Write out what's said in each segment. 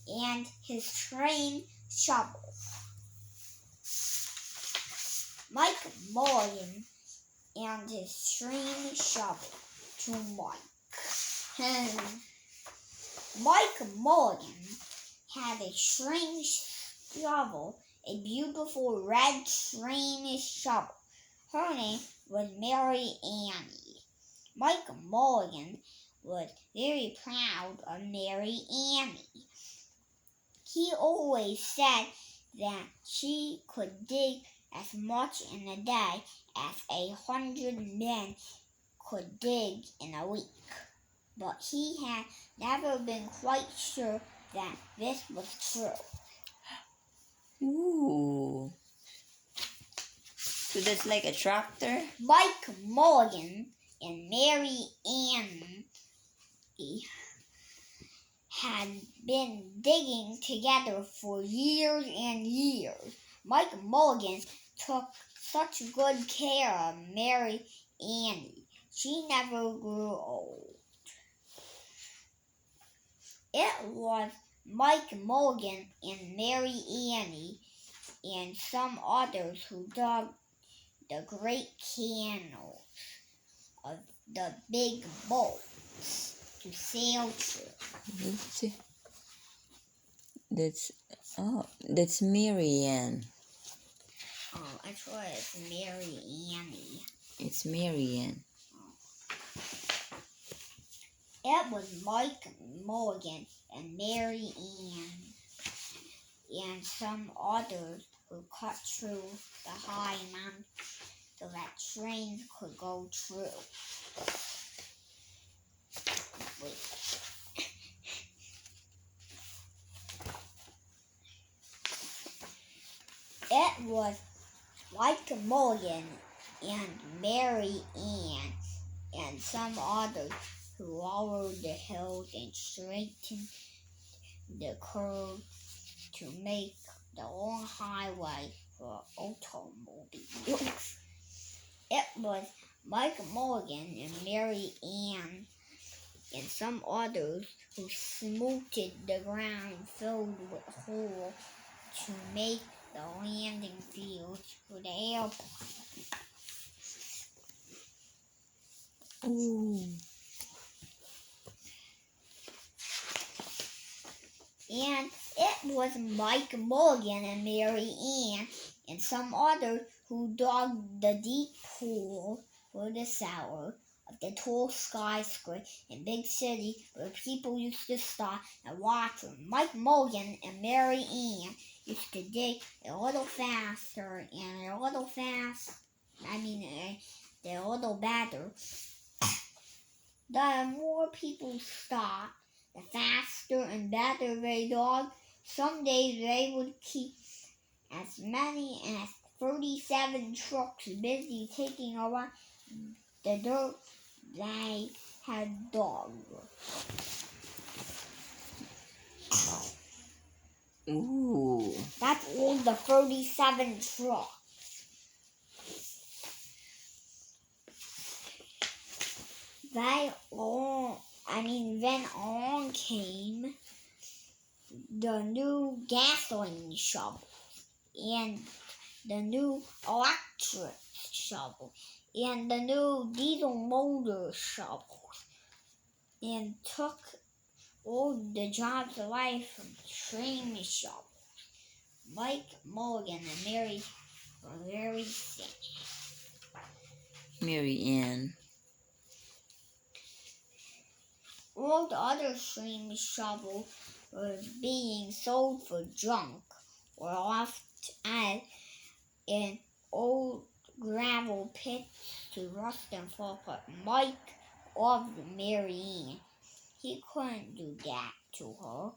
and his trained shovel. Mike Mulligan and his trained shovel to Mike. Mike Mulligan had a strange shovel, a beautiful red trained shovel. Her name was Mary Annie. Mike Mulligan was very proud of Mary Annie. He always said that she could dig as much in a day as 100 men could dig in a week. But he had never been quite sure that this was true. Ooh. So that's like a tractor? Mike Mulligan and Mary Annie had been digging together for years and years. Mike Mulligan took such good care of Mary Annie. She never grew old. It was Mike Mulligan and Mary Annie and some others who dug the great canals of the big boats to sail through. That's Mary Ann. Oh, I thought it's Mary Annie. It's Mary Ann. It was Mike Mulligan and Mary Ann and some others who cut through the high mountain so that trains could go through. It was Mike Mulligan and Mary Ann and some others who lowered the hills and straightened the curves to make the long highway for automobiles. It was Mike Mulligan and Mary Ann and some others who smoothed the ground filled with holes to make the landing fields for the airplane. Ooh. And it was Mike Mulligan and Mary Ann and some others who dug the deep pool for the cellar of the tall skyscraper in big city where people used to stop and watch them. Mike Mulligan and Mary Ann used to dig a little faster and a little a little better. The more people stopped, the faster and better they dug. Some days they would keep as many as 37 trucks busy taking away the dirt they had dug. Ooh. That's all the 37 trucks. Then on came the new gasoline shovel and the new electric shovel and the new diesel motor shovel and took all the jobs away from train shovels. Mike Mulligan and Mary were very sad. Mary Ann. All the other train shovels were being sold for junk or left at an old gravel pit to rust and fall apart. Mike loved Mary Ann. He couldn't do that to her.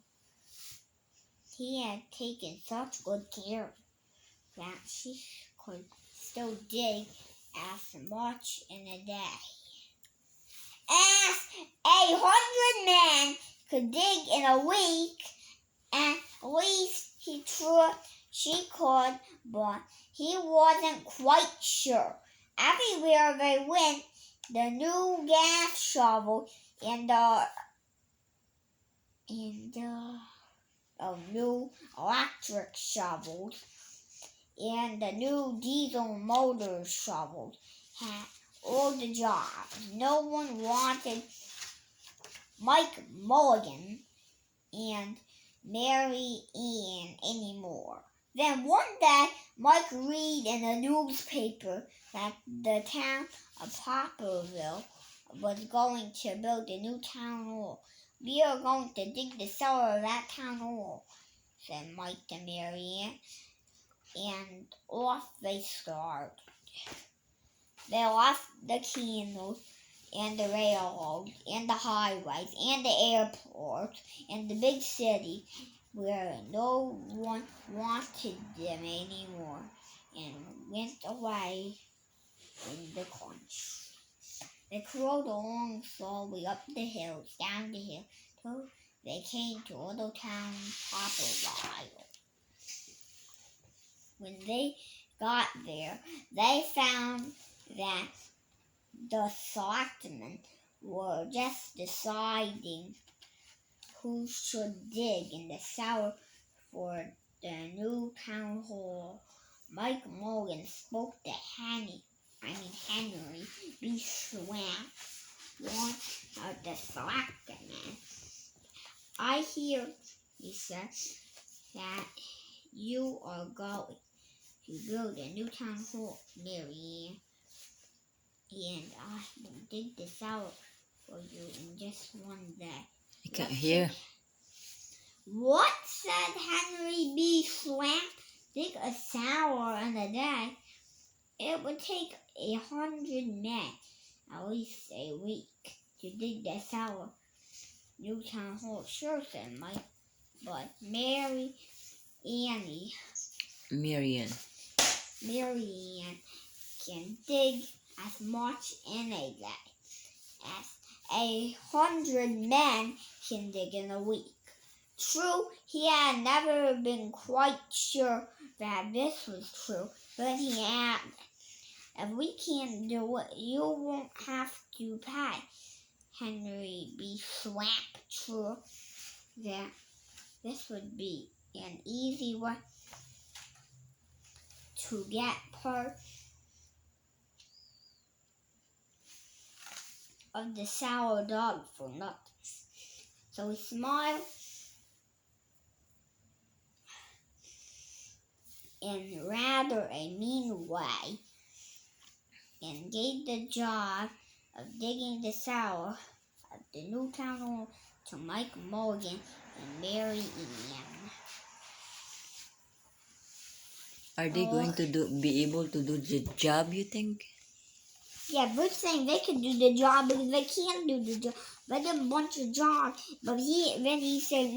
He had taken such good care that she could still dig as much in a day as 100 men could dig in a week. At least he thought she could, but he wasn't quite sure. Everywhere they went, the new gas shovel and the of new electric shovels and the new diesel motor shovels had all the jobs. No one wanted Mike Mulligan and Mary Ann anymore. Then one day, Mike read in a newspaper that the town of Poplarville was going to build a new town hall. "We are going to dig the cellar of that town hall," said Mike to Mary Ann, and off they started. They left the candles and the railroads and the highways and the airports and the big city where no one wanted them anymore and went away in the country. They crawled along slowly up the hills, down the hill, till they came to a little town Poplarville. When they got there, they found that the selectmen were just deciding who should dig in the cellar for the new town hall. Mike Mulligan spoke to Henry B. Swamp, one of the selectmen. "I hear," he said, "that you are going to build a new town hall, Mary Ann, and I will dig the cellar for you in just one day." I can't hear. "What?" said Henry B. Swamp. "Dig a cellar in a day? It would take 100 men, at least a week, to dig the cellar." "New town hall, sure," said Mike, "but Mary Ann can dig as much in a day as 100 men can dig in a week." True, he had never been quite sure that this was true, but he added, "If we can't do it, you won't have to pay." Henry B. Swamp true that this would be an easy way to get part of the sour dog for nothing. So he smiled in rather a mean way and gave the job of digging the cellar of the new town hall to Mike Mulligan and Mary Ann. Are they going to be able to do the job, you think? Yeah, Bruce saying they could do the job because they can't do the job. They did a bunch of jobs, but he said,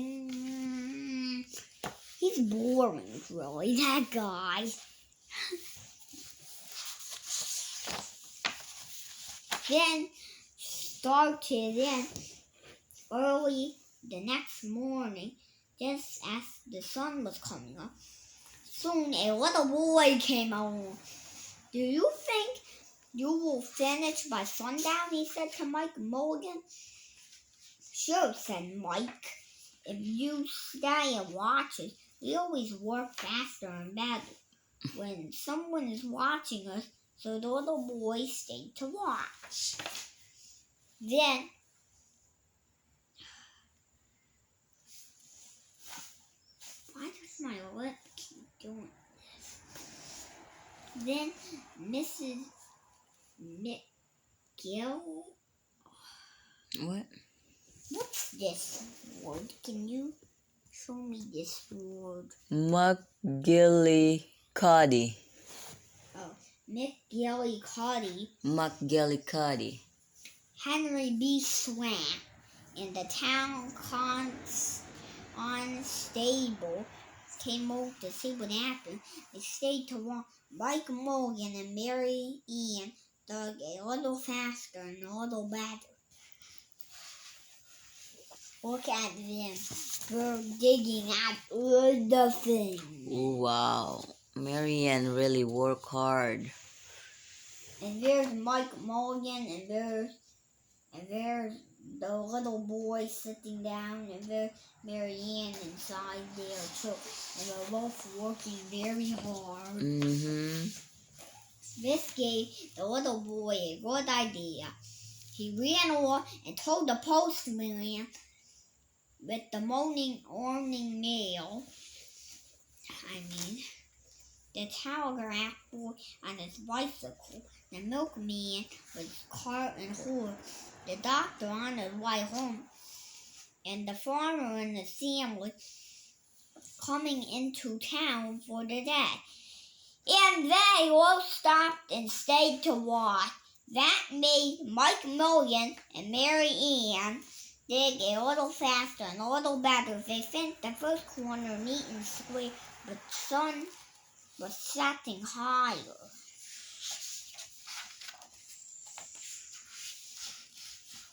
he's boring, really, that guy. Then early the next morning, just as the sun was coming up, soon a little boy came along. "Do you think you will finish by sundown?" he said to Mike Mulligan. "Sure," said Mike. "If you stay and watch us, we always work faster and better when someone is watching us." So the little boy stayed to watch. Then why does my lip keep doing this? Then Mrs. McGill. What? What's this word? Can you show me this word? McGillicuddy. Oh, McGillicuddy. McGillicuddy. Henry B. Swamp and the town constable came over to see what happened. They stayed to watch. Mike Mulligan and Mary Ann dug a little faster and a little better. Look at them. They're digging at the thing. Wow. Mary Ann really worked hard. And there's Mike Mulligan, and there's the little boy sitting down and Mary Ann inside there too. And they're both working very hard. Mm-hmm. This gave the little boy a good idea. He ran off and told the postman with the morning mail, the telegraph boy on his bicycle, the milkman with his cart and horse, the doctor on his way home, and the farmer and his family coming into town for the day. And they all stopped and stayed to watch. That made Mike Mulligan and Mary Ann dig a little faster and a little better. They finished the first corner neat and square, but the sun was setting higher.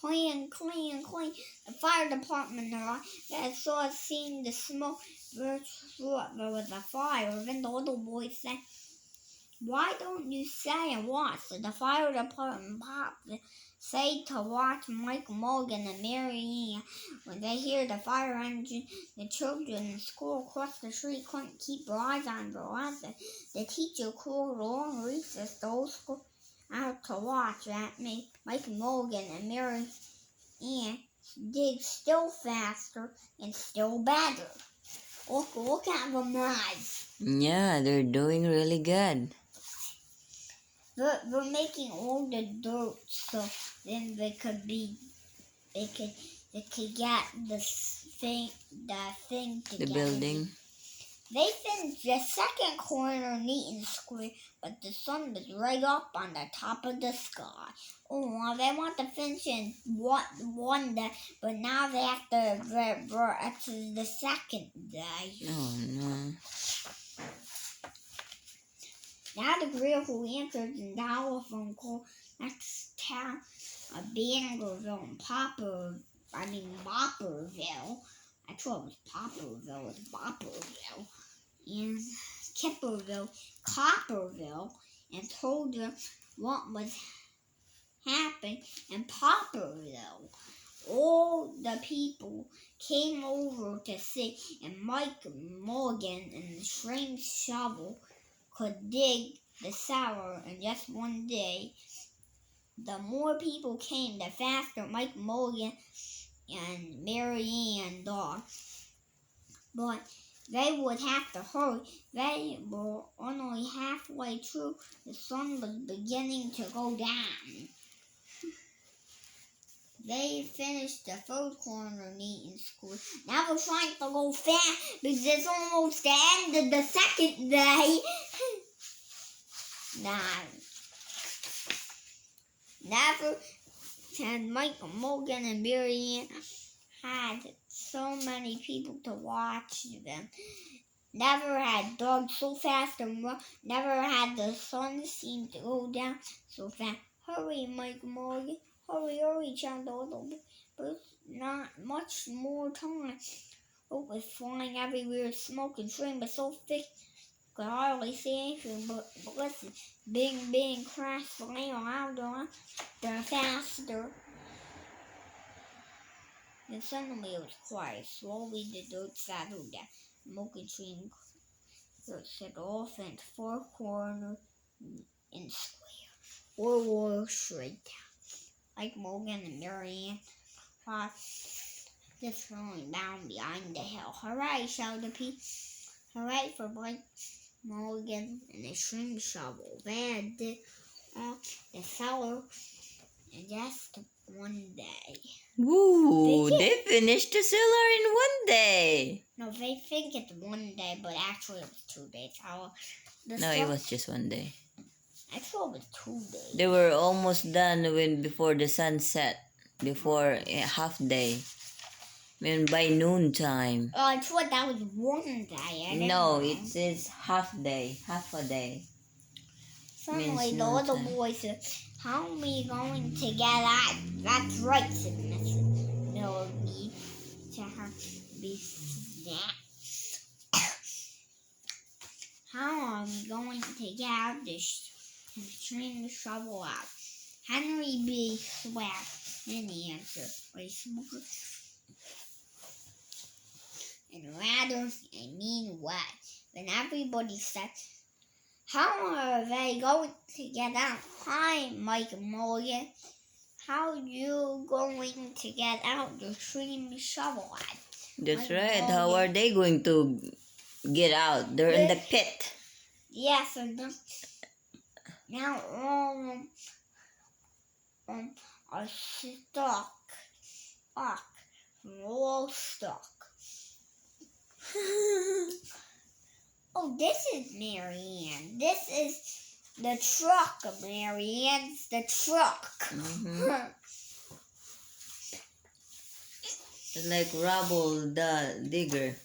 Clean. The fire department arrived. They saw seeing the smoke. There was a fire. Then the little boy said, "Why don't you stay and watch?" So the fire department popped stayed to watch Mike Mulligan and Mary Ann. When they hear the fire engine, the children in school across the street couldn't keep their eyes on their lesson. The teacher called a long recess the whole school out to watch. That made Mike Mulligan and Mary Ann dig still faster and still better. Look at them eyes. Yeah, they're doing really good. They're making all the dirt so then they could get the thing together. The building. They finished the second corner neat and square, but the sun was right up on the top of the sky. Oh, they want to finish in one day, but now they have to the second day. Oh no. Now the girl who answered the telephone call next town, Bangerville and Bopperville. I thought it was Popperville, it was Bopperville. And Kipperville, Copperville, and told her what was happening in Popperville. All the people came over to see, and Mike Mulligan and the strange shovel could dig the cellar in just one day. The more people came, the faster Mike Mulligan and Mary Ann dug. But they would have to hurry. They were only halfway through. The sun was beginning to go down. They finished the third corner neat and square. Now we're trying to go fast because it's almost the end of the second day. Never had Mike Mulligan and Mary Ann had so many people to watch them. Never had dogs so fast and never had the sun seem to go down so fast. Hurry, Mike Mulligan. Hurry, child, but not much more time. It was flying everywhere, smoke and flame was so thick, could hardly see anything, but listen, bing, crash, flame around they're faster. Then suddenly it was quiet. Slowly the dirt settled down. Smoke and flame set off into four corners in square, or straight down. Like Mulligan and Mary Ann just rolling down behind the hill. Hooray, shouted Pete. Hooray for Mike Mulligan and the string shovel. They had did the cellar in just one day. Woo! They finished the cellar in one day. No, they think it's one day, but actually it was 2 days. No, it was just one day. I thought it was 2 days. They were almost done before the sun set, before half day. By noon time. Oh, I thought that was 1 day. No, it says half a day. Suddenly the little boy said, "How are we going to get out?" "That's right," said Mrs. Mulligan to her snack. "How are we going to get out this and string the shovel out?" Henry B. Swack Penny answered very smart in rather a mean way. When everybody said, "How are they going to get out?" "Hi, Mike Mulligan. How are you going to get out?" the stream shovel lad. That's Mike right. How Mulligan. are they going to get out? They're in the pit. Yes, and now all are stuck. We're all stuck. Oh, this is Mary Ann. This is the truck of Mary Ann's. The truck. It's like Rubble the Digger.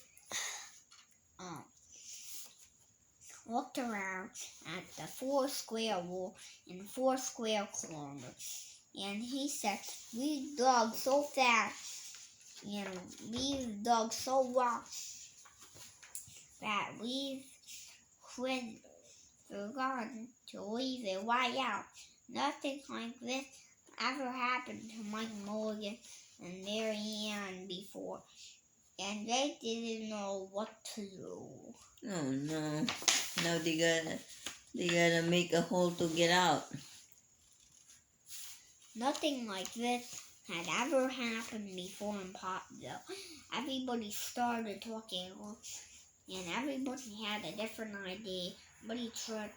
Looked around at the 4 square wall and 4 square corners, and he said, "We've dug so fast and we've dug so long that we've forgotten to leave a way out. Nothing like this ever happened to Mike Mulligan and Mary Ann before, and they didn't know what to do." Oh no. Now they gotta make a hole to get out. Nothing like this had ever happened before in Potville. Everybody started talking, and everybody had a different idea. But he tried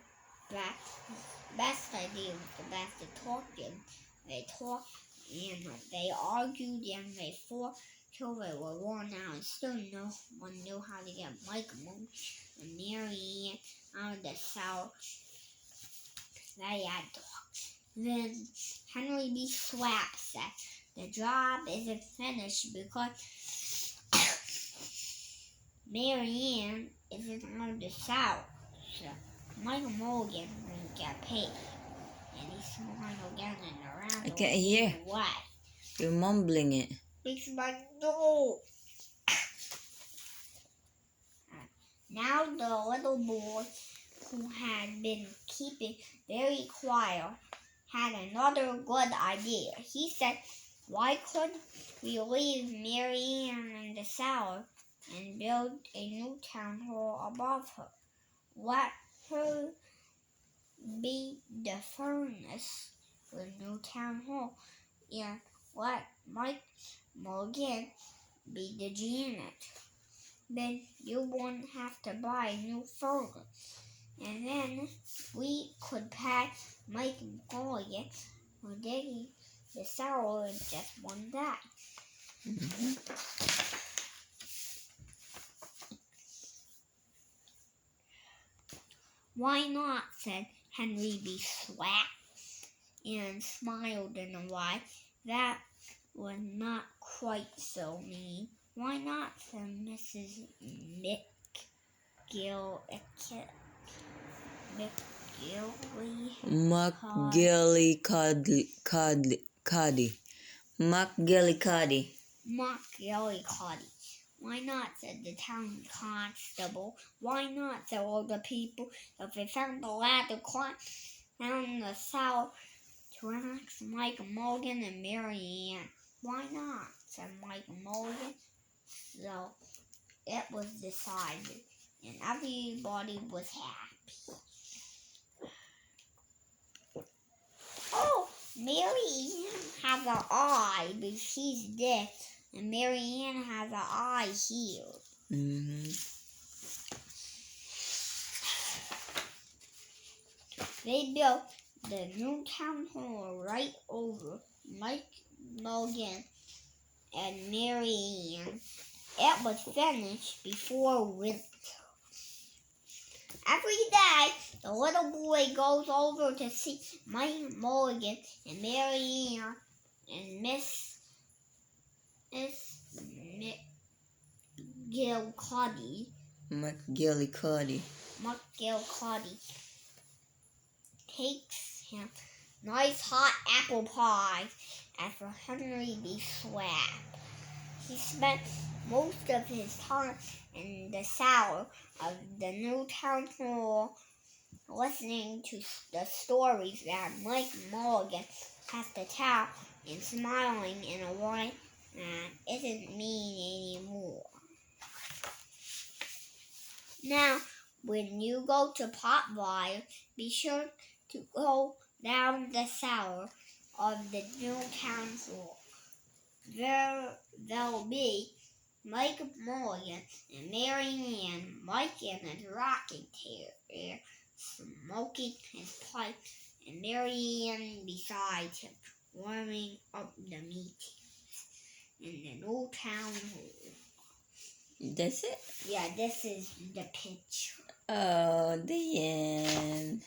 best idea was the best to talk, and they talked and they argued and they fought till they were worn out, and still no one knew how to get Mike and Mary Ann out of the cell. They had talked. Then Henry B. Swap said, "The job isn't finished because Mary Ann isn't on the south, so Michael Mulligan won't get paid." And he smiled again and around. I can't hear. Why? You're mumbling it. It's my door. Now the little boy who had been keeping very quiet had another good idea. He said, "Why couldn't we leave Mary Ann in the cellar and build a new town hall above her? Let her be the furnace for the new town hall, and let Mike Mulligan be the janitor. Then you won't have to buy a new furnace, and then we could pay Mike Mulligan for digging the cellar in just one day." "Why not?" said Henry B. Swat, and smiled in a way that was not quite so mean. "Why not?" said Mrs. McGillicuddy. "Why not?" said the town constable. "Why not?" said all the people. "If they found the lad to climb down the cellar to ask Mike Mulligan and Mary Ann." "Why not?" said Mike Mulligan. So it was decided, and everybody was happy. "Oh, Mary Ann has an eye, but she's deaf, and Mary Ann has an eye here." They built the new town hall right over Mike Mulligan and Mary Ann. It was finished before winter. Every day, the little boy goes over to see Mike Mulligan and Mary Ann and Miss McGillicuddy takes him nice hot apple pies after Henry B. Swab. He spent most of his time in the cellar of the new town hall listening to the stories that Mike Mulligan has to tell and smiling in a way that isn't mean anymore. Now, when you go to Potwire, be sure to go down the cellar of the new town hall. There they'll be Mike Mulligan and Mary Ann, Mike in his rocking chair, smoking his pipe, and Mary Ann beside him, warming up the meeting in the new town hall. That's it? Yeah, this is the picture. Oh, the end.